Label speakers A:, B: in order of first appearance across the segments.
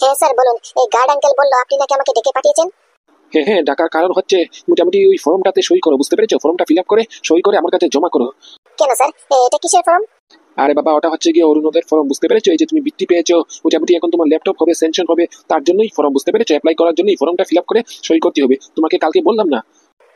A: হ্যাঁ স্যার বলুন। এই গার্ড আঙ্কেল বললো আপনি নাকি আমাকে ডেকে পাঠিয়েছেন।
B: হ্যাঁ হ্যাঁ, ডাকার কারণ হচ্ছে মোটামুটি ওই ফর্মটাতে সই করো, বুঝতে পেরেছো? ফর্মটা ফিল আপ করে সই করে আমার কাছে জমা করো।
A: কেন স্যার, এটা কিসের ফর্ম?
B: আরে বাবা, ওটা হচ্ছে গিয়ে অরুণোদয়ের ফর্ম, বুঝতে পেরেছো? এই যে তুমি বৃত্তি পেয়েছো, মোটামুটি এখন তোমার ল্যাপটপ হবে, স্যাংশন হবে, তার জন্যই ফর্ম, বুঝতে পেরেছো? অ্যাপ্লাই করার জন্যই ফর্মটা ফিল আপ করে সই করতে হবে। তোমাকে কালকে বললাম না?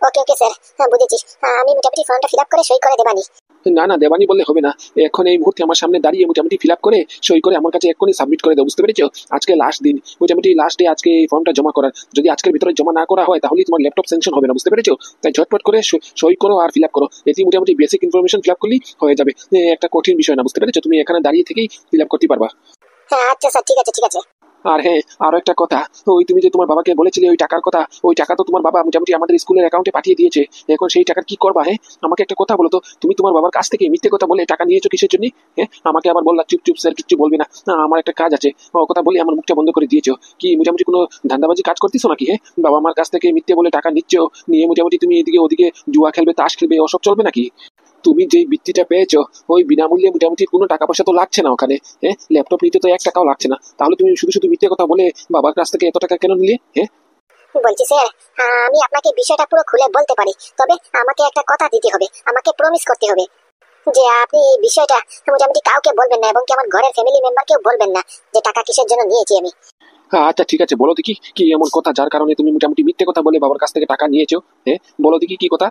A: ওকে ওকে স্যার, হ্যাঁ বুঝেছি। আমি মোটামুটি ফর্মটা ফিল আপ করে সই করে দেবানি।
B: না না, দেবানি বললে হবে না। এখন এই মুহূর্তে আমার সামনে দাঁড়িয়ে মোটামুটি ফিল আপ করে সই করে আমার কাছে এক্ষুনি সাবমিট করে দাও, বুঝতে পেরেছো? আজকে লাস্ট দিন, মোটামুটি লাস্ট ডে আজকে এই ফর্মটা জমা করার। যদি আজকের ভিতরে জমা না করা হয় তাহলে তোমার ল্যাপটপ স্যাংশন হবে না, বুঝতে পেরেছো? তাই ঝটপট করে সই করো আর ফিল আপ করো। এটি মোটামুটি বেসিক ইনফরমেশন ফিল আপ করলেই হয়ে যাবে। একটা কঠিন বিষয় না, বুঝতে পেরেছো? তুমি এখানে দাঁড়িয়ে থেকেই ফিল আপ করতে পারবা।
A: হ্যাঁ আচ্ছা স্যার, ঠিক আছে ঠিক আছে।
B: আর হ্যাঁ, আরো একটা কথা, ওই তুমি যে তোমার বাবাকে বলেছিলে ওই টাকার কথা, ওই টাকা তো তোমার বাবা মোটামুটি আমাদের স্কুলের অ্যাকাউন্টে পাঠিয়ে দিয়েছে। এখন সেই টাকার কি করবা? হ্যাঁ, আমাকে একটা কথা বলো তো, তুমি তোমার বাবার কাছ থেকে মিথ্যে কথা বলে টাকা নিয়েছো কিসের জন্য? হ্যাঁ, আমাকে আবার বললা চুপ চুপ স্যার, কিচ্ছু বলবি না, আমার একটা কাজ আছে। ও কথা বলে আমার মুখটা বন্ধ করে দিয়েছো। কি মোটামুটি কোনো ধান্দাবাজি কাজ করতেছো নাকি? হ্যাঁ, বাবা আমার কাছ থেকে মিথ্যে বলে টাকা নিচ্ছ, নিয়ে মোটামুটি তুমি এদিকে ওদিকে জুয়া খেলবে, তাস খেলবে, ওসব চলবে নাকি? তুমি যেই বৃত্তিটা পেয়েছো ওই বিনামূল্যে মোটামুটি কোনো টাকা পয়সা তো লাগছে না ওখানে। হ্যাঁ, ল্যাপটপ নিতে তো 1 টাকাও লাগছে না, তাহলে তুমি শুধু শুধু মিথ্যে কথা বলে বাবার কাছ থেকে এত টাকা কেন নিলে? হ্যাঁ,
A: বলছি স্যার, আমি আপনাকে বিষয়টা পুরো খুলে বলতে পারি, তবে আমাকে একটা কথা দিতে হবে, আমাকে প্রমিস করতে হবে যে আপনি এই বিষয়টা মোটামুটি কাউকে বলবেন না, এবং কি আমার ঘরের ফ্যামিলি মেম্বারকেও বলবেন না যে টাকা কিসের জন্য নিয়েছি আমি।
B: আচ্ছা ঠিক আছে, বলো দেখি কি এমন কথা যার কারণে তুমি মোটামুটি মিথ্যে কথা বলে বাবার কাছ থেকে টাকা নিয়েছো? হ্যাঁ, বলো দেখি কি কথা।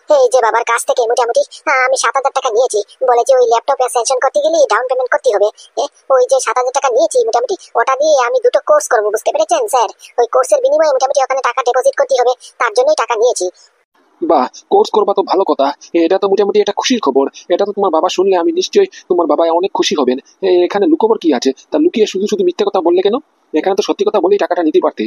A: এই যে বাবার কাছ থেকে মোটামুটি আমি 7,000 টাকা নিয়েছি, বলেছি ওই ল্যাপটপে স্যাংশন করতে গেলে ডাউন পেমেন্ট করতে হবে। ওই যে 7,000 টাকা নিয়েছি মোটামুটি, ওটা দিয়ে আমি 2টো কোর্স করবো, বুঝতে পেরেছেন স্যার? ওই কোর্সের বিনিময়ে মোটামুটি ওখানে টাকা ডিপোজিট করতে হবে, তার জন্যই টাকা নিয়েছি।
B: বাহ, কোর্স করবা তো ভালো কথা। এটা তো মোটামুটি একটা খুশির খবর। এটা তো তোমার বাবা শুনলে আমি নিশ্চয়ই, তোমার বাবা অনেক খুশি হবেন। এখানে লুকোবার কি আছে? তা লুকিয়ে শুধু শুধু মিথ্যে কথা বললে কেন? এখানে তো সত্যি কথা বলেই টাকাটা নিতে পারতে।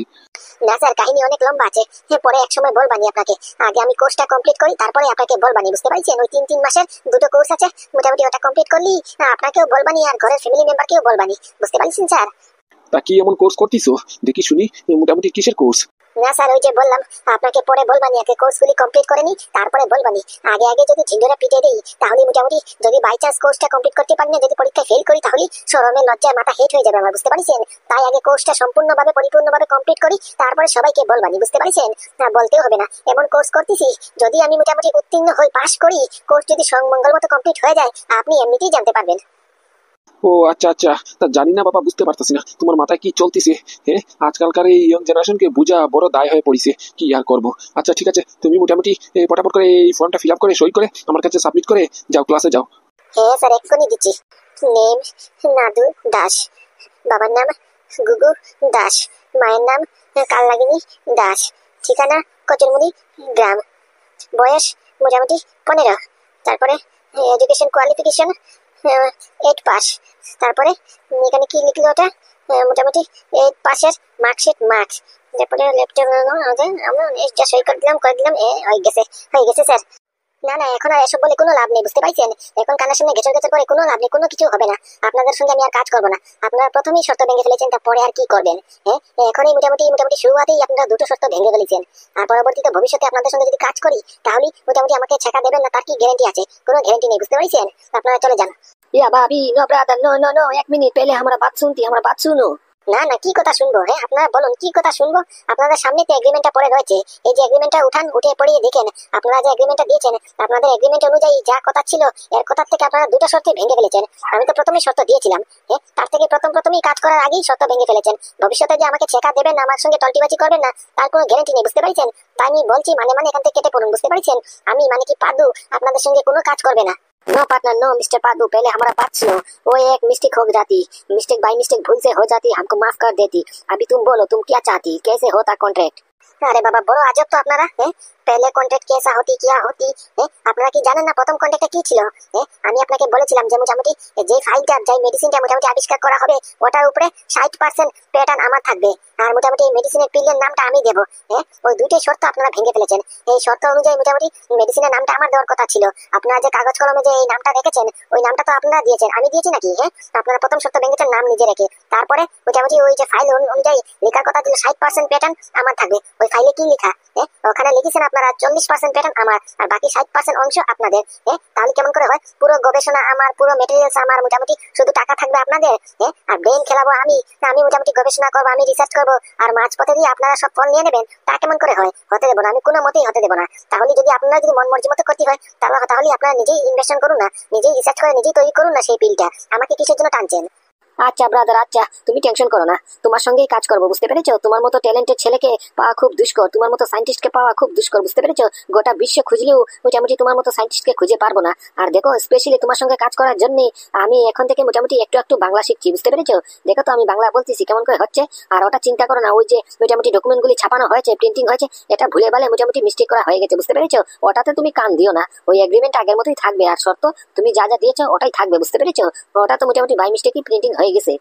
A: না স্যার, কাহিনী অনেক লম্বা আছে, পরে এক সময় বলবানি আপনাকে। আগে আমি কোর্সটা কমপ্লিট করি, তারপরে আপনাকে বলবানি, বুঝতে পারছেন? ওই 3 মাসের 2টো কোর্স আছে, মোটামুটি ওটা কমপ্লিট করলি আপনাকেও বলবানি আর ঘরের ফ্যামিলি মেম্বারকেও বলবানি, বুঝতে পারছেন স্যার?
B: তা কি এমন কোর্স করতেছো দেখি শুনি? মোটামুটি কিসের কোর্স?
A: না স্যার, ওই যে বললাম আপনাকে, পরে বলবানি, আগে কোর্সগুলি কমপ্লিট করে নি তারপরে বলবানি। আগে আগে যদি ঝিঙ্গরে পিটিয়ে দিই তাহলে মোটামুটি, যদি বাই চান্স কোর্সটা কমপ্লিট করতে পারি না, যদি পরীক্ষায় ফেল করি, তাহলে শরমে লজ্জায় মাথা হেট হয়ে যাবে আমার, বুঝতে পারছেন? তাই আগে কোর্সটা সম্পূর্ণভাবে পরিপূর্ণভাবে কমপ্লিট করি, তারপরে সবাইকে বলবানি, বুঝতে পারছেন? না বলতেও হবে না, এমন কোর্স করতেছি, যদি আমি মোটামুটি উত্তীর্ণ হই, পাশ করি, কোর্স যদি মঙ্গল মতো কমপ্লিট হয়ে যায়, আপনি এমনিতেই জানতে পারবেন।
B: ও আচ্ছা আচ্ছা, তা জানি না বাবা, বুঝতে পারতেছি না তোমার মাথায় কি চলতেছে। হ্যাঁ, আজকালকার এই ইয়ং জেনারেশনকে বোঝা বড় দায় হয়ে পড়েছে, কি আর করবো। আচ্ছা ঠিক আছে, তুমি মোটামুটি পটাপট করে এই ফর্মটা ফিল আপ করে সই করে আমার কাছে সাবমিট করে যাও, ক্লাসে যাও।
A: হ্যাঁ স্যার, এক্ষুনি দিচ্ছি। নেম নাদু দাস, বাবার নাম গুগু দাস, মায়ের নাম কালনাগিনী দাস, ঠিকানা কচুরমুড়ি গ্রাম, বয়স মোটামুটি 15, তারপরে এডুকেশন কোয়ালিফিকেশন 8 পাস, তারপরে এখানে কি লিখলো ওটা, মোটামুটি 8 পাসের মার্কশিট, মার্কস, তারপরে ল্যাপটপ আমরা যা সই করে দিলাম হয়ে গেছে স্যার। না না, এখন আর এসব বলে কোনো লাভ নেই, বুঝতে পারছেন? এখন কানের সামনে ঘেঁচর ঘেঁচর করে কোনো লাভ নেই, কোনো কিছু হবে না। আপনাদের সঙ্গে আমি আর কাজ করবো না। আপনারা প্রথমেই শর্ত ভেঙে ফেলেছেন, তারপরে আর কি করবেন? হ্যাঁ, এখনই মোটামুটি মোটামুটি শুরুতেই আপনারা 2টো শর্ত ভেঙে ফেলেছেন, আর পরবর্তীতে ভবিষ্যতে আপনাদের সঙ্গে যদি কাজ করি তাহলে মোটামুটি আমাকে ছেঁকা দেবেন না, তার কি গ্যারান্টি আছে? কোনো গ্যারান্টি নেই, বুঝতে পারছেন? আপনারা চলে যান।
C: या भाभी no brother no no no 1 minute पहले हमारा बात सुनो।
A: না না, কি কথা শুনবো? হ্যাঁ, আপনারা বলুন কি কথা শুনবো। আপনাদের সামনে তো এগ্রিমেন্টটা পড়ে রয়েছে, এই যে এগ্রিমেন্টটা উঠে পড়িয়ে দেখেন। আপনারা যে এগ্রিমেন্টটা দিয়েছেন, আপনাদের এগ্রিমেন্ট অনুযায়ী যা কথা ছিল, এর কথা থেকে আপনারা 2টো শর্ত ভেঙে ফেলেছেন। আমি তো প্রথমেই শর্ত দিয়েছিলাম, হ্যাঁ, তার থেকে প্রথমেই কাজ করার আগেই শর্ত ভেঙে ফেলেছেন। ভবিষ্যতে যে আমাকে ছেঁকা দেবেন না, আমার সঙ্গে টলটিবাজি করবেন না, তার কোনো গ্যারান্টি নেই, বুঝতে পারছেন? তাই আমি বলছি, মানে এখান থেকে কেটে পড়ুন, বুঝতে পারছেন? আমি মানে কি পাদু আপনাদের সঙ্গে কোনো কাজ করবে না।
C: No partner no mister Padu, पहले हमारा बात सुनो। वो एक मिस्टेक हो जाती, मिस्टेक बाय मिस्टेक भूल से हो जाती, हमको माफ कर देती। अभी तुम बोलो तुम क्या चाहती, कैसे होता कॉन्ट्रैक्ट?
A: আরে বাবা, বড় আজব তো আপনারা। হ্যাঁ, পেলে কন্ট্রাক্ট কেসা হতি কিয়া হতি। হ্যাঁ, আপনারা কি জানেন না প্রথম কন্ট্রাক্টটা কি ছিল? হ্যাঁ, আমি আপনাকে বলেছিলাম যে মোটামুটি যে ফাইলটা, যে মেডিসিনটা মোটামুটি আবিষ্কার করা হবে, ওটার উপরে 60% প্যাটার্ন আমার থাকবে, আর মোটামুটি এই মেডিসিনের পিলের নামটা আমি দেবো। হ্যাঁ, ওই 2টোই শর্ত আপনারা ভেঙে ফেলেছেন। এই শর্ত অনুযায়ী মোটামুটি মেডিসিনের নামটা আমার দেওয়ার কথা ছিল। আপনারা যে কাগজ কলমে যে এই নামটা রেখেছেন, ওই নামটা তো আপনারা দিয়েছেন, আমি দিয়েছি নাকি? হ্যাঁ, আপনারা প্রথম শর্ত ভেঙেছেন নাম নিজে রেখে, তারপরে মোটামুটি ওই যে ফাইল অনুযায়ী লেখার কথা ছিল 60% প্যাটার্ন আমার থাকবে। ওই ফাইলে কি লেখা? হ্যাঁ, ওখানে লিখেছেন আপনারা আপনারা 40% প্যাটার্ন আমার, আর বাকি 60% অংশ আপনাদের। তাহলে কেমন করে হয়? পুরো গবেষণা আমার, পুরো মেটেরিয়ালস আমার, মোটামুটি শুধু টাকা থাকবে আপনাদের। আর ব্রেন খেলাবো আমি, আমি মোটামুটি গবেষণা করবো, আমি রিসার্চ করবো, আর মাঝপথে দিয়ে আপনারা সব ফল নিয়ে নেবেন। তা কেমন করে হয়? হতে দেবো না, আমি কোনো মতেই হতে দেবো না। তাহলে যদি আপনারা যদি মন মর্জি মতো করতে হয়, তাহলে আপনারা নিজেই ইনভেস্টমেন্ট করুন না, নিজেই রিসার্চ করে নিজেই তৈরি করুন না সেই পিলটা। আমাকে কিসের জন্য টানছেন?
C: আচ্ছা ব্রাদার, আচ্ছা তুমি টেনশন করো না, তোমার সঙ্গেই কাজ করবো, বুঝতে পেরেছো? তোমার মতো ট্যালেন্টেড ছেলেকে পাওয়া খুব দুষ্কর, তোমার মতো সায়েন্টিস্টকে পাওয়া খুব দুষ্কর, বুঝতে পেরেছো? গোটা বিশ্বে খুঁজলেও মোটামুটি তোমার মতো সায়েন্টিস্টকে খুঁজে পারবো না। আর দেখো, স্পেশালি তোমার সঙ্গে কাজ করার জন্য আমি এখন থেকে মোটামুটি একটু একটু বাংলা শিখছি, বুঝতে পেরেছো? দেখো তো আমি বাংলা বলতেছি কেমন করে হচ্ছে। আর ওটা চিন্তা করো না, ওই যে মোটামুটি ডকুমেন্টগুলি ছাপানো হয়েছে, প্রিন্টিং হয়েছে, এটা ভুলে ভালে মোটামুটি মিস্টেক করা হয়ে গেছে, বুঝতে পেরেছো? ওটাতে তুমি কান দিও না, ওই এগ্রিমেন্ট আগের মতোই থাকবে, আর শর্ত তুমি যা যা দিয়েছো ওটাই থাকবে, বুঝতে পেরেছো? ওটা তো মোটামুটি বাই মিস্টেকই প্রিন্টিং হয়ে গেছে।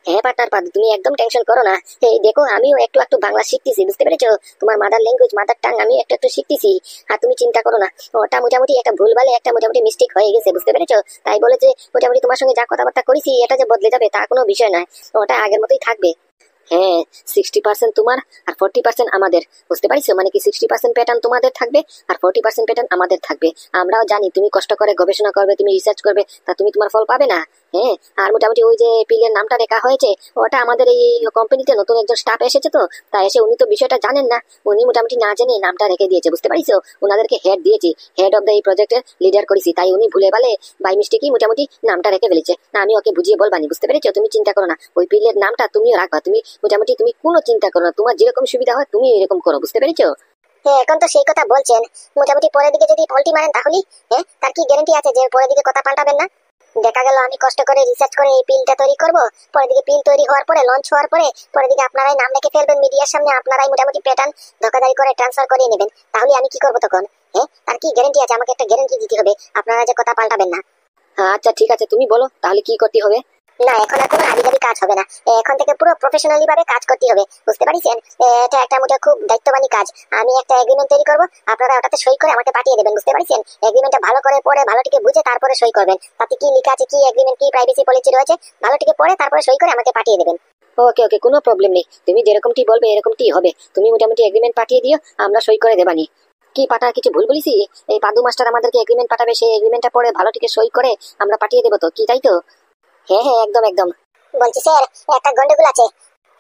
C: হ্যাঁ পার্টনার পাদু, তুমি একদম টেনশন করো না। এই দেখো, আমিও একটু একটু বাংলা শিখতেছি, বুঝতে পেরেছো? তোমার মাদার ল্যাঙ্গুয়েজ, মাদার টাং আমি একটু একটু শিখতেছি। আর তুমি চিন্তা করো না, ওটা মোটামুটি একটা ভুলভালে একটা মোটামুটি মিস্টেক হয়ে গেছে, বুঝতে পেরেছো? তাই বলে যে মোটামুটি তোমার সঙ্গে যা কথাবার্তা করেছি এটা যে বদলে যাবে তা কোনো বিষয় নয়, ওটা আগের মতোই থাকবে। হ্যাঁ, 60% তোমার আর 40% আমাদের, বুঝতে পারছো? মানে কি 60% প্যাটার্ন তোমাদের থাকবে আর 40% প্যাটার্ন আমাদের থাকবে। আমরাও জানি তুমি কষ্ট করে গবেষণা করবে, তুমি রিসার্চ করবে, তা তুমি তোমার ফল পাবে না। হ্যাঁ, আর মোটামুটি ওই যে পিলের নামটা রেখা হয়েছে, ওটা আমাদের এই কোম্পানিতে নতুন একজন স্টাফ এসেছে, তো তাই এসে উনি তো বিষয়টা জানেন না, উনি মোটামুটি না জেনে নামটা রেখে দিয়েছে, বুঝতে পারছো? ওনাদেরকে হেড দিয়েছি, হেড অফ দ্য এই প্রজেক্টের লিডার করেছি, তাই উনি ভুলে ভালে বাই মিস্টেকই মোটামুটি নামটা রেখে ফেলেছে। না, আমি ওকে বুঝিয়ে বলবানি, বুঝতে পেরেছো? তুমি চিন্তা করো না, ওই পিলের নামটা তুমিও রাখবা, তুমি মোটামুটি তুমি কোনো চিন্তা করো না, তোমার যেরকম সুবিধা হয় তুমি এরকম করো, বুঝতে পেরেছো?
A: এখন তো সেই কথা বলছেন, মোটামুটি পরের দিকে যদি পল্টি মারেন তাহলে তার কি গ্যারান্টি আছে যে পরের দিকে কথা পাল্টাবেন না? দেখা গেল আমি কষ্ট করে রিসার্চ করে এই পিলটা তৈরি করব, পরের দিকে পিল তৈরি হওয়ার পরে, লঞ্চ হওয়ার পরে, পরের দিকে আপনারাই নাম লিখে ফেলবেন মিডিয়ার সামনে, আপনারাই মোটামুটি প্যাটার্ন ধোকাধারি করে ট্রান্সফার করিয়ে নেবেন। তাহলে আমি কি করবো তখন? তার কি গ্যারান্টি আছে? আমাকে একটা গ্যারান্টি দিতে হবে আপনারা যে কথা পাল্টাবেন না।
C: আচ্ছা ঠিক আছে, তুমি বলো তাহলে কি করতে হবে।
A: না, এখন আর কোনো হাবিজাবি কাজ হবে না, এখন থেকে পুরো প্রফেশনালি ভাবে কাজ করতে হবে, বুঝতে পারছেন? এটা একটা মোটা খুব দায়িত্ববানী কাজ। আমি একটা এগ্রিমেন্ট তৈরি করবো, আপনারা ওটাতে সই করে আমাকে পাঠিয়ে দেবেন, বুঝতে পারছেন? এগ্রিমেন্টটা ভালো করে পড়ে ভালোটিকে বুঝে তারপরে সই করবেন। তাতে কি লেখা আছে, কি এগ্রিমেন্ট, কি প্রাইভেসি পলিসি রয়েছে, ভালোটিকে পড়ে তারপরে সই করে আমাকে পাঠিয়ে দেবেন।
C: ওকে ওকে, কোনো প্রবলেম নেই, তুমি যেরকমটি বলবে এরকমটি হবে। তুমি মোটামুটি এগ্রিমেন্ট পাঠিয়ে দিও, আমরা সই করে দেবানি। কি পাঠা কিছু ভুল বলিছি? এই পাদু মাস্টার আমাদেরকে এগ্রিমেন্ট পাঠাবে, সেই এগ্রিমেন্টটা পড়ে ভালোটিকে সই করে আমরা পাঠিয়ে দেবো, তো কি তাই তো? হ্যাঁ হ্যাঁ, একদম একদম।
A: বলছি স্যার, একটা গন্ডগোল আছে।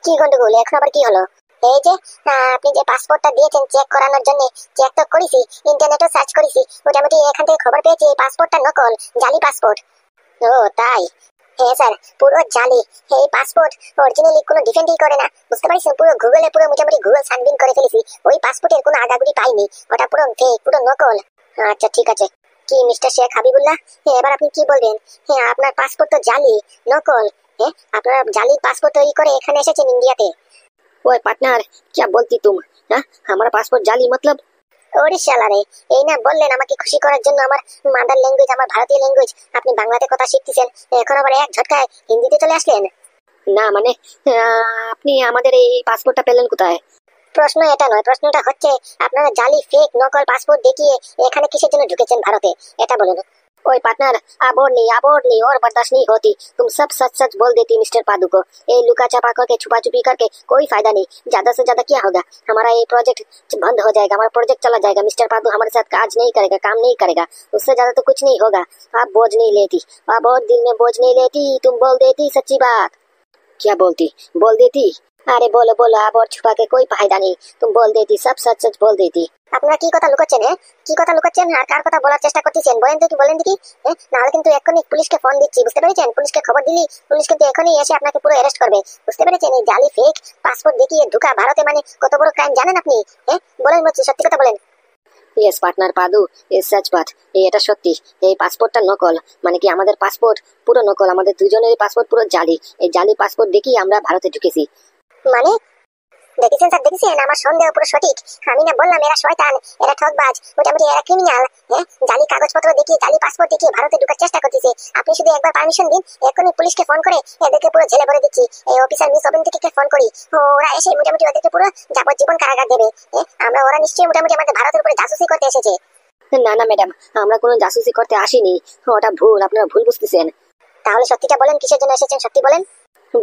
A: কি গন্ডগোল? এখন আবার কি হলো? এই যে আপনি যে পাসপোর্টটা দিয়েছেন চেক করানোর জন্য, চেক তো করেছি, ইন্টারনেটও সার্চ করেছি, মোটামুটি এখান থেকে খবর পেয়েছি এই পাসপোর্টটা নকল, জালি পাসপোর্ট। ও তাই? হ্যাঁ স্যার, পুরো জালি। এই পাসপোর্ট অরিজিনালি কোনো ডিফেন্ডই করে না, বুঝতে পারছেন? পুরো গুগলে, পুরো মোটামুটি গুগল সার্ফিং করে ফেলেছি, ওই পাসপোর্টের কোনো আগাগুড়ি পাইনি, ওটা পুরো ফেক, পুরো নকল। আচ্ছা ঠিক আছে। কি মিস্টার শেখ হাবিবুল্লাহ, এবার আপনি কি বলবেন? আপনার পাসপোর্ট তো জালি, নকল। আপনারা জালি পাসপোর্ট তৈরি করে এখানে এসেছেন ইন্ডিয়াতে।
C: ওই পার্টনার, क्या बोलती तुम? हाँ, हमारा पासपोर्ट जाली मतलब?
A: ওরে শালা রে, এই না বললেন আমাকে খুশি করার জন্য আমার মাদার ল্যাঙ্গুয়েজ, আমার ভারতীয় ল্যাঙ্গুয়েজ, আপনি বাংলাতে কথা শিখতেছেন, এখন আবার এক ঝটকায় হিন্দিতে চলে আসলেন।
C: না মানে আপনি আমাদের এই পাসপোর্টটা পেলেন কোথায়?
A: প্রশ্ন এটা নয়, প্রশ্নটা হচ্ছে আপনারা জালি ফেক নকল পাসপোর্ট দেখিয়ে এখানে কিসের জন্য ঢুকেছেন ভারতে, এটা বলুন।
C: ओए पार्टनर, अब नहीं और बर्दाश्त नहीं होती। तुम सब सच सच बोल देती मिस्टर पादू को। ये लुका छपा करके, छुपा छुपी करके कोई फायदा नहीं। ज्यादा से ज्यादा क्या होगा, हमारा ये प्रोजेक्ट बंद हो जाएगा, हमारा प्रोजेक्ट चला जाएगा। मिस्टर पादू हमारे साथ काज नहीं करेगा, काम नहीं करेगा, उससे ज्यादा तो कुछ नहीं होगा। आप बोझ नहीं लेती, आप और दिल में बोझ नहीं लेती, तुम बोल देती सच्ची बात। क्या बोलती? बोल देती? अरे बोलो बोलो, अब और छुपा के कोई फायदा नहीं, तुम बोल देती, सब सच सच बोल देती।
A: আপনারা কি কথা লুকাচ্ছেন? কি কথা লুকাচ্ছেন আর কার কথা বলার চেষ্টা করতেছেন? বলেন দেখি, বলেন দেখি। নাহলে কিন্তু এখনই পুলিশকে ফোন দিচ্ছি, বুঝতে পেরেছেন? পুলিশকে খবর দিলি পুলিশ কিন্তু এখনই এসে আপনাকে পুরো অ্যারেস্ট করবে, বুঝতে পেরেছেন? এই জালি ফেক পাসপোর্ট দেখিয়ে ঢুকা ভারতে মানে কত বড় ক্রাইম জানেন আপনি? বলেন, বলছি সত্যি কথা বলেন।
C: ইয়েস পার্টনার পাদু, ইয়েস সচ বাত, এটা সত্যি। এই পাসপোর্টটা নকল, মানে কি আমাদের পাসপোর্ট পুরো নকল, আমাদের দুজনের পাসপোর্ট পুরো জালি। এই জালি পাসপোর্ট দেখিয়ে আমরা ভারতে ঢুকেছি।
A: মানে দেখেছেন স্যার, দেখেছেন? আমার সন্দেহ পুরো সঠিক। আমি না বললাম এরা শয়তান, এরা ঠকবাজ, মোটামুটি এরা ক্রিমিনাল। জালি কাগজপত্র দেখিয়ে, জালি পাসপোর্ট দেখিয়ে ভারতে ঢোকার চেষ্টা করতেছে। আপনি শুধু একবার পারমিশন দিন, এখনই পুলিশকে ফোন করে এদেরকে পুরো জেলে ভরে দিচ্ছি। এই অফিসার মিস অবন্তিকে ফোন করি, ওরা এসে মোটামুটি ওদেরকে পুরো যাবজ্জীবন কারাগার দেবে। আমরা ওরা নিশ্চয়ই মোটামুটি আমাদের ভারতের উপরে জাসুসি করতে এসেছে।
C: না না ম্যাডাম, আমরা কোনো জাসুসি করতে আসিনি, ওটা ভুল, আপনারা ভুল বুঝতেছেন।
A: তাহলে সত্যিটা বলেন, কিসের জন্য এসেছেন সত্যি বলেন।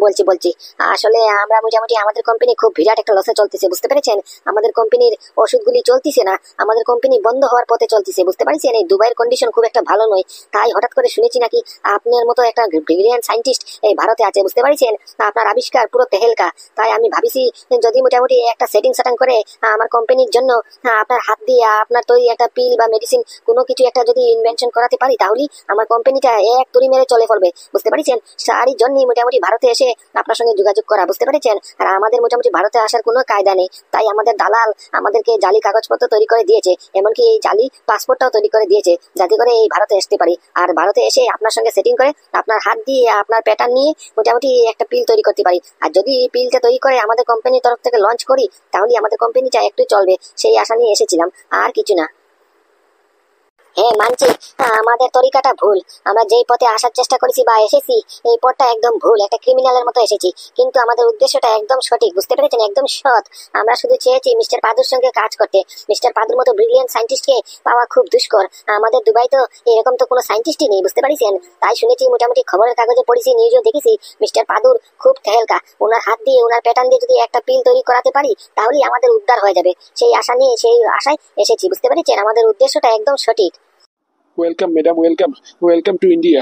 C: বলছি বলছি আসলে আমরা মোটামুটি আমাদের কোম্পানি খুব বিরাট একটা লসে চলতেছে, বুঝতে পেরেছেন? আমাদের কোম্পানির ওষুধগুলি চলতেছে না, আমাদের কোম্পানি বন্ধ হওয়ার পথে চলতেছে, বুঝতে পারছেন? এই দুবাইয়ের কন্ডিশন খুব একটা ভালো নয়। তাই হঠাৎ করে শুনেছি নাকি আপনার মতো একটা ব্রিলিয়ান্ট সায়েন্টিস্ট এই ভারতে আছে, বুঝতে পারছেন? আপনার আবিষ্কার পুরো তেহেলকা। তাই আমি ভাবিছি যদি মোটামুটি একটা সেটিং সাটাং করে আমার কোম্পানির জন্য আপনার হাত দিয়ে আপনার তৈরি একটা পিল বা মেডিসিন কোনো কিছু একটা যদি ইনভেনশন করাতে পারি, তাহলেই আমার কোম্পানিটা এক তুড়ি মেরে চলে পড়বে, বুঝতে পারছেন? তারই জন্যই মোটামুটি ভারতে এসে আপনার সঙ্গে যোগাযোগ করা, বুঝতে পেরেছেন? আর আমাদের মোটামুটি ভারতে আসার কোনো কায়দা নেই, তাই আমাদের দালাল আমাদেরকে জালি কাগজপত্র তৈরি করে দিয়েছে, এমনকি এই জালি পাসপোর্টটাও তৈরি করে দিয়েছে, যাতে করে এই ভারতে আসতে পারি। আর ভারতে এসে আপনার সঙ্গে সেটিং করে আপনার হাত দিয়ে আপনার প্যাটার্ন নিয়ে মোটামুটি একটা পিল তৈরি করতে পারি। আর যদি এই পিলটা তৈরি করে আমাদের কোম্পানির তরফ থেকে লঞ্চ করি, তাহলে আমাদের কোম্পানিটা একটু চলবে, সেই আশা নিয়ে এসেছিলাম, আর কিছু না। হ্যাঁ মানছি, আমাদের তরিকাটা ভুল। আমরা যেই পথে আসার চেষ্টা করেছি বা এসেছি, এই পথটা একদম ভুল, একটা ক্রিমিনালের মতো এসেছি। কিন্তু আমাদের উদ্দেশ্যটা একদম সঠিক, বুঝতে পেরেছেন? একদম সৎ। আমরা শুধু চেয়েছি মিস্টার পাদুর সঙ্গে কাজ করতে। মিস্টার পাদুর মতো ব্রিলিয়েন্ট সায়েন্টিস্টকে পাওয়া খুব দুষ্কর। আমাদের দুবাই তো এরকম তো কোনো সায়েন্টিস্টই নেই, বুঝতে পারছেন? তাই শুনেছি, মোটামুটি খবরের কাগজে পড়েছি, নিউজও দেখেছি, মিস্টার পাদুর খুব তেহেলকা। ওনার হাত দিয়ে ওনার প্যাটার্ন দিয়ে যদি একটা পিল তৈরি করাতে পারি, তাহলেই আমাদের উদ্ধার হয়ে যাবে। সেই আশা নিয়ে সেই আশায় এসেছি, বুঝতে পেরেছেন? আমাদের উদ্দেশ্যটা একদম সঠিক।
B: Welcome madam, welcome, welcome to India.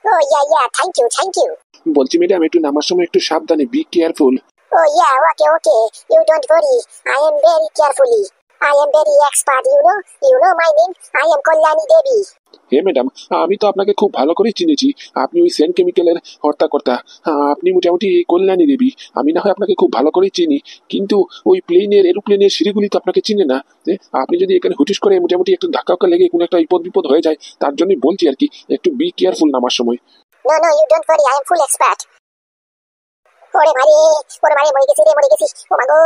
A: Oh yeah, thank you, thank you.
B: বলছি ম্যাডাম, একটু নামার সময় একটু সাবধানে, be careful.
A: Oh yeah, okay. You don't worry. I am very carefully. I am very expert, You know my name. I am Kalyani Devi.
B: হে madam, আমি তো আপনাকে খুব ভালো করে চিনেছি। আপনি ওই সেন্ট কেমিক্যালের হর্তাকর্তা। আপনি মোটামুটি কল্যাণী দেবী। আমি না হয় আপনাকে খুব ভালো করেই চিনি, কিন্তু ওই এরোপ্লেনের সিঁড়িগুলি তো আপনাকে চিনে না। আপনি যদি এখানে হুটিস করে মোটামুটি একটু ধাক্কা লেগে কোনো একটা বিপদ হয়ে যায়, তার জন্যই বলছি আর কি, একটু বি কেয়ারফুল নামার সময়।
A: No, you don't worry. I am full expert. ওরে ভাই মরে গেছি। ও মাগো,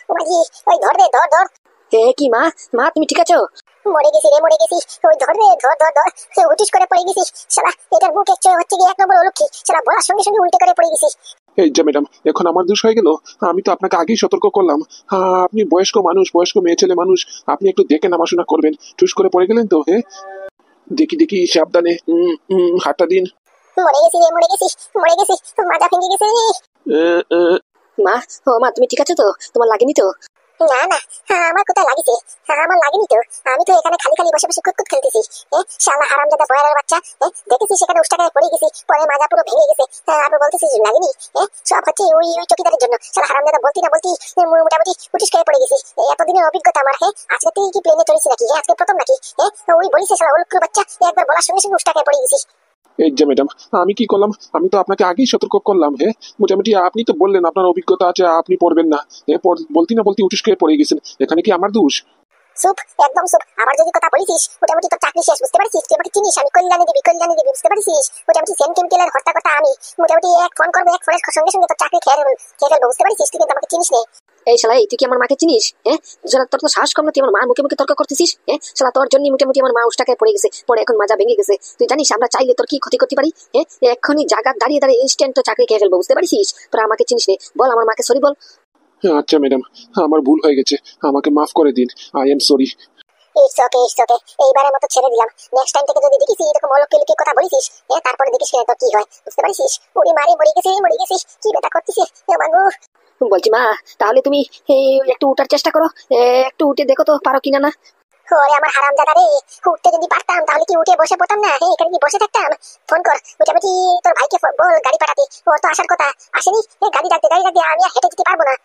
A: ও মাগি, ওই ধর রে, ধর।
C: এ কি মা, মা তুমি ঠিক আছো?
A: মরে গেছি। ওই ধর রে, ধর। হুটিস করে পড়ে গেছি। শালা এটার মুখ হচ্ছে কি এক নম্বর অলক্ষী। শালা বলার সঙ্গে সঙ্গে উল্টে করে পড়ে গেছি।
B: এই যে ম্যাডাম, এখন আমার দোষ হয়ে গেল। আমি তো আপনাকে আগেই সতর্ক করলাম। আপনি বয়স্ক মানুষ, বয়স্ক মেয়ে ছেলে মানুষ, আপনি একটু দেখে নামাশোনা করবেন। ঠুস করে পড়ে গেলেন তো। হ্যাঁ, দেখি সাবধানে। হাতটা দিন।
A: মরে গেছি। মাজা ভেঙে গেছে।
C: মা, ও মা তুমি ঠিক আছো তো? তোমার লাগেনি তো?
A: না, আমার কোথায় লাগিছে? আমার লাগেনি তো। আমি তো এখানে খালি বসে কুতকুত খেলতেছি। শালা হারামজাদা বয়ারের বাচ্চা। দেখেছি সেখানে উষ্টাকায় পড়ে গেছি, পরে মাজা পুরো ভেঙে গেছে। আর বলতেছিস লাগেনি? সব হচ্ছে ওই চকিদারের জন্য। শালা হারামজাদা বলতি মোটামুটি উঠিস খেয়ে পড়ে গেছি। এতদিনের অভিজ্ঞতা আমার। আজকে তুই কি প্লেনে চড়েছি নাকি? আজকে প্রথম নাকি? ওই বলিস শালা অলক্ষুর বাচ্চা, একবার বলার সঙ্গে সঙ্গে উষ্টাকায় পড়ে গেছি।
B: এই যে ম্যাডাম, আমি কি করলাম? আমি তো আপনাকে আগেই সতর্ক করলাম। হ্যাঁ, মোটামুটি আপনি তো বললেন আপনার অভিজ্ঞতা আছে, আপনি পড়বেন না। বলতে উঠিস করে পড়ে গেছেন। এখানে কি আমার দোষ?
A: চুপ, একদম চুপ। আবার যদি কথা বলিস, মোটামুটি তোর চাকরি শেষ, বুঝতে পারছিস? তুই আমাকে চিনিস, আমি কল্যাণী দেবী, বুঝতে পারছিস? মোটামুটি সেন্ট কেমিক্যালের হর্তাকর্তা আমি। মোটামুটি এক ফোন করবো, এক ফোনের সঙ্গে সঙ্গে তোর চাকরি খেয়ে ফেলবো, বুঝতে পারছিস? তুই কিন্তু আমাকে চিনিস নে।
C: এই শালা, তুই কি আমার মাকে চিনিস? শালা তোর তো সাহস কম না, তুই আমার মার মুখে তর্ক করতেছিস? শালা তোর জন্য মোটামুটি আমার মা উষ্টাকায় পড়ে গেছে, পরে এখন মাজা ভেঙে গেছে। তুই জানিস আমরা চাইলে তোর কি ক্ষতি করতে পারি? এক্ষুনি জায়গা দাঁড়িয়ে ইনস্ট্যান্ট তো চাকরি খেয়ে ফেলবো, বুঝতে পারছিস? তোরা আমাকে চিনিস নে, বল আমার মাকে সরি বল।
B: আচ্ছা ম্যাডাম, আমার ভুল হয়ে গেছে, আমাকে মাফ করে দিন। I am sorry.
A: It's okay. এইবারের মতো ছেড়ে দিলাম। নেক্সট টাইম থেকে যদি দেখিস এরকম অলক্ষী কথা বলিস, তারপরে দেখিস তো কি হয়, বুঝতে পারছিস? উড়ি মারি মরে গেছি। কি বেটা করতেছিস? মাগো।
C: বলছি মা, তাহলে তুমি একটু উঠার চেষ্টা করো, একটু উঠে দেখো তো পারো কিনা না।
A: ওরে আমার হারামজাদা রে, উঠতে যদি পারতাম তাহলে কি উঠে বসে পড়তাম না? এখানে কি বসে থাকতাম? ফোন কর মোটামুটি তোর ভাইকে, বল গাড়ি পাঠাতে। ওর তো আসার কথা, আসেনি। গাড়ি ডাকতে আমি আর হেঁটে যেতে পারবো না।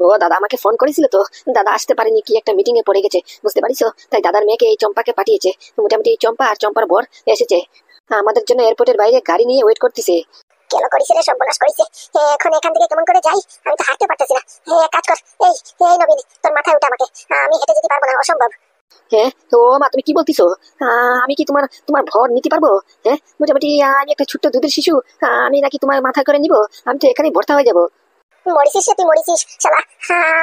C: ও দাদা আমাকে ফোন করেছিল তো, দাদা আসতে পারেনি, কি একটা মিটিং এ পড়ে গেছে, বুঝতে পারিস? তাই দাদার মেয়েকে এই চম্পাকে পাঠিয়েছে। মোটামুটি এই চম্পা আর চম্পার বর এসেছে আমাদের জন্য, এয়ারপোর্টের বাইরে গাড়ি নিয়ে ওয়েট করতেছে।
A: কেন করেছে রে, সর্বনাশ করেছে। এখন এখান থেকে কেমন করে যাই? আমি তো হাঁটতে পারতেছি না। কাজ কর, এই নবীন, তোর মাথায় উঠে আমাকে। আমি হেঁটে যেতে পারবো না, অসম্ভব।
C: ও মা তুমি কি বলতিছো? আমি কি তোমার ভর নিতে পারবো? মোটামুটি আমি একটা ছোট্ট দুধের শিশু, আমি নাকি তোমার মাথা করে নিব? আমি তো এখানেই ভর্তা হয়ে যাবো।
A: তুই মরিছিস শালা।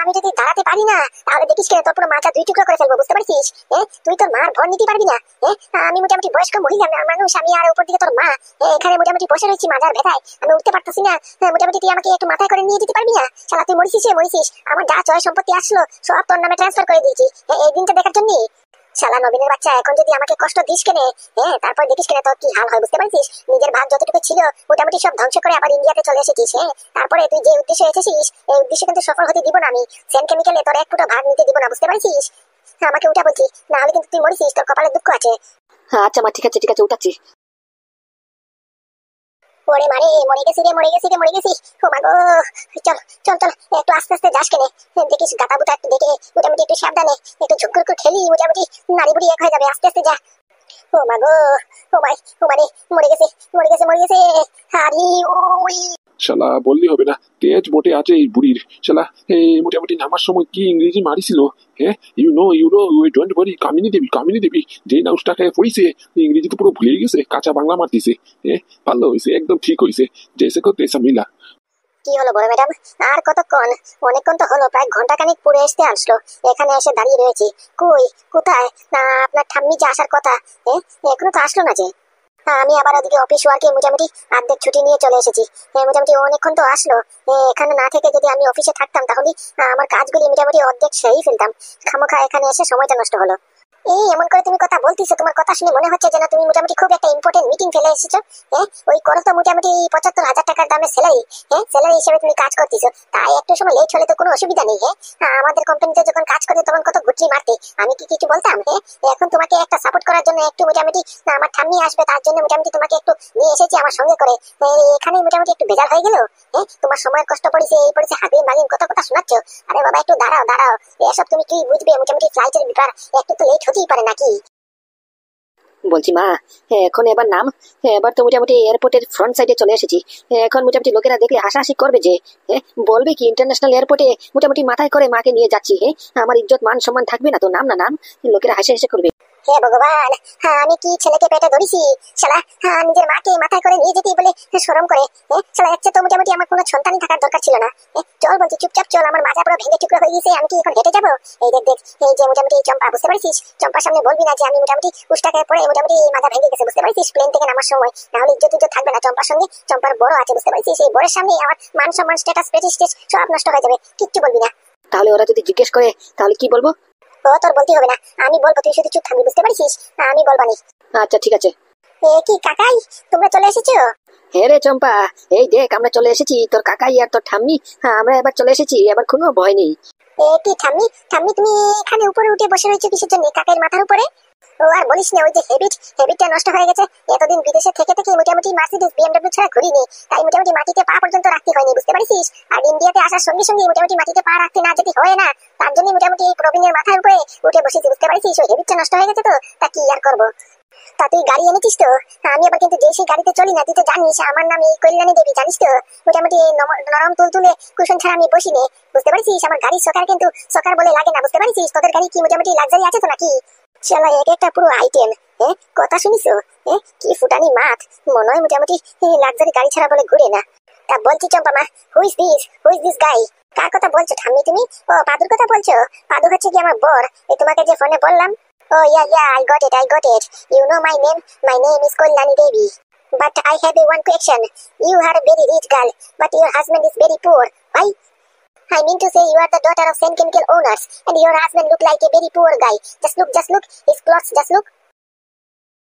A: আমি যদি দাঁড়াতে পারি না, তাহলে দেখিস কেন তোর পুরো মাথা দুই টুকরো করে ফেলবো, বুঝতে পারছিস? তুই তোর মার ভর নিতে পারবি না। আমি মোটামুটি বয়স্ক মহিলা মানুষ, আমি আর উপর দিকে তোর মা। এখানে মোটামুটি বসে রয়েছি মাজার ভেতায়, আমি উঠতে পারতেছি না। মোটামুটি তুই আমাকে একটু মাথায় করে নিয়ে যেতে পারবি না? শালা তুই মরিছিস। আমার যা চয় সম্পত্তি আসলো সব তোর নামে ট্রান্সফার করে দিয়েছি এই দিনটা দেখার জন্য। শালা নবীনের বাচ্চা, এখন যদি আমাকে কষ্ট দিস কেনে, হ্যাঁ তারপর দেখিস কেনে তোর কি হাল হয় বুঝতে পারছিস। নিজের ভাগ যতটুকু ছিল মোটামুটি সব ধ্বংস করে আবার ইন্ডিয়াতে চলে এসেছিস। হ্যাঁ তারপরে তুই যে উদ্দেশ্যে এসেছিস এই উদ্দেশ্যে কিন্তু সফল হতে দিব না আমি। সেন কেমিক্যালে তোর এক ফুটো ভাগ নিতে দিব না বুঝতে পারছিস। আমাকে উঠা বলছি, না হলে কিন্তু তুই মরিস, তোর কপালে দুঃখ আছে।
C: আচ্ছা মা, ঠিক আছে ঠিক আছে, উঠাচ্ছি।
A: ওরে মারে, মরে গেছি রে, মরে গেছি রে, মরে গেছি। ও মা গো, চল চল চল, একটু আস্তে আস্তে যাস কেনে, দেখিস গাতা বুতা একটু দেখে মোটামুটি একটু সাবধানে একটু ঝুঁকুর করে খেলি, মোটামুটি নাড়ি বুড়ি এক হয়ে যাবে, আস্তে আস্তে যা। ও মা গো, ও ভাই, ও মারে, মরে গেছে মরে গেছে মরে গেছে। হারি ওই
B: শালা বললি হবে না, তেজ মোটে আছে এই বুড়ির। শালা এই মোটামুটি নামার সময় কি ইংরেজি মারিছিল। হ্যাঁ you know we don't worry, Kamini Devi যে নাউসটা খেয়ে পড়িছে ইংরেজি তো পুরো ভুলেই গেছে, কাঁচা বাংলা মারতিছে। হ্যাঁ ভালো হয়েছে, একদম ঠিক হয়েছে, জেসে কো তেসা মিলা।
A: কি হলো বড় ম্যাডাম, আর কতক্ষণ? অনেকক্ষণ তো হলো, প্রায় ঘন্টাখানেক পরে আসতে আসলো, এখানে এসে দাঁড়িয়ে রয়েছি। কই কোথায় না আপনার ঠাম্মি যে আসার কথা, এখনো তো আসলো না যে। আমি আবার ওদিকে অফিস ওয়ার্কে মোটামুটি অর্ধেক ছুটি নিয়ে চলে এসেছি। মোটামুটি অনেকক্ষণ তো আসলো, এখানে না থেকে যদি আমি অফিসে থাকতাম তাহলে আমার কাজগুলি মোটামুটি অর্ধেক সেরেই ফেলতাম। খামোখা এখানে এসে সময়টা নষ্ট হলো। এই এমন করে তুমি কথা বলতিছো, তোমার কথা শুনে মনে হচ্ছে যে না তুমি মোটামুটি খুব একটা ইম্পর্টেন্ট মিটিং ফেলে এসেছো। ওই করো তো মোটামুটি 75,000 টাকার দামের স্যালারি, স্যালারি হিসেবে তুমি কাজ করতেছো, তাই একটু সময় লেট হলে তো কোনো অসুবিধা নেই। আমাদের কোম্পানিতে যখন কাজ করতে তখন কত গুটলি মারতে, আমি কি কিছু বলতাম? এখন তোমাকে একটা সাপোর্ট করার জন্য একটু মোটামুটি আমার ঠাম্মি আসবে, তার জন্য মোটামুটি তোমাকে একটু নিয়ে এসেছি আমার সঙ্গে করে। এখানেই মোটামুটি একটু বেজার হয়ে গেল। তোমার সময়ের কষ্ট পড়েছে, এই পড়েছে, হাবিম বাগিম কত কথা শোনাচ্ছ। আরে বাবা একটু দাঁড়াও দাঁড়াও, এসব তুমি কি বুঝবে? মোটামুটি ফ্লাইটের ব্যাপার, একটু তো লেট হতেই পারে নাকি।
C: বলছি মা, এখন এবার নাম, এবার তো মোটামুটি এয়ারপোর্টের ফ্রন্ট সাইডে চলে এসেছি। এখন মোটামুটি লোকেরা দেখলে হাসাহাসি করবে যে, বলবে কি ইন্টারন্যাশনাল এয়ারপোর্টে মোটামুটি মাথায় করে মাকে নিয়ে যাচ্ছি। আমার ইজ্জত মান সম্মান থাকবে না তো? নাম না নাম, লোকেরা হাসে হাসে করবে।
A: হে ভগবান, আমি কি ছেলেকে পেটে ধরেছি? শালা নিজের মাকে মাথায় করে নিয়ে যেতেই বলে শরম করে। শালা এর চেয়ে তো মোটামুটি আমার কোনো সন্তানই থাকার দরকার ছিল না। চল বলছি, চুপচাপ চল, আমার মাজা পুরো ভেঙে টুকরো হয়ে গেছে, আমি কি এখন হেঁটে যাবো? এই দেখ দেখ, এই যে মোটামুটি চম্পা, বুঝতে পারছিস? চম্পার সামনে বলবি না যে আমি মোটামুটি উষ্টাকে পড়ে মোটামুটি মাজা ভেঙে গেছে, বুঝতে পারছিস? প্লেন থেকে নামার সময়, নাহলে ইজ্জত ইজ্জত থাকবে না চম্পার সঙ্গে। চম্পার বড় আছে, বুঝতে পারছিস? এই বড়ের সামনে আমার মান সম্মান, স্ট্যাটাস, প্রেস্টিজ সব নষ্ট হয়ে যাবে, কিচ্ছু বলবি না।
C: তাহলে ওরা যদি জিজ্ঞেস করে তাহলে কি বলবো?
A: ও তোর বলতে হবে না, আমি বলবো, তুই শুধু চুপ থাকবি, বুঝতে পারছিস? আমি বলবানি।
C: আচ্ছা ঠিক আছে।
A: কি কাকাই, তোমরা চলে এসেছো?
C: হ্যাঁ রে চম্পা, এই দেখ আমরা চলে এসেছি, তোর কাকাই আর তোর ঠাম্মি। আমরা এবার চলে এসেছি, এবার কোনো ভয় নেই।
A: কি ঠাম্মি, ঠাম্মি তুমি এখানে উপরে উঠে বসে রয়েছো কিসের জন্য, কাকাইয়ের মাথার উপরে? ও আর বলিস না, ওই যে হেবিটটা নষ্ট হয়ে গেছে। এতদিন বিদেশে থেকে থেকে মোটামুটি মার্সিডিজ বিএমডব্লিউ ছাড়া ঘুরিনি, তাই মোটামুটি মাটিতে পা পর্যন্ত রাখতে হয়নি, বুঝতে পারছিস? আর ইন্ডিয়াতে আসার সঙ্গে সঙ্গে মোটামুটি মাটিতে পা রাখতে না যদি হয় না, তার জন্য মোটামুটি এই প্রবীণের মাথার উপরে উঠে বসেছি, বুঝতে পারছিস? ওই হেবিটটা নষ্ট হয়ে গেছে তো, তা কি আর করবো। তা তুই গাড়ি এনেছিস তো? আমি আবার কিন্তু যে সেই গাড়িতে চলি না, তুই তো জানিস আমার নাম এই কল্যাণী দেবী, জানিস তো? মোটামুটি নরম তুলতুলে কুশন ছাড়া আমি বসি নে, বুঝতে পারছিস? আমার গাড়ির সকার কিন্তু সকার বলে লাগে না, বুঝতে পারছিস? তোদের গাড়ি কি মোটামুটি লাক্সারি আছে তো নাকি? শালা এক একটা পুরো আইটেম। কথা শুনিস? কি ফুটানি মাঠ, মনে হয় মোটামুটি লাক্সারি গাড়ি ছাড়া বলে ঘুরে না। তা বলছি চম্পা মা, হু ইজ দিস গাই? কার কথা বলছো ঠাম্মি তুমি? ও পাদুর কথা বলছো? পাদু হচ্ছে কি আমার বর, এই তোমাকে যে ফোনে বললাম। Oh yeah, I got it. You know my name? My name is Kalyani Devi. But I have one question. You are a very rich girl, but your husband is very poor. Why? I mean to say you are the daughter of Sen Chemical owners, and your husband look like a very poor guy. Just look, his clothes, just look.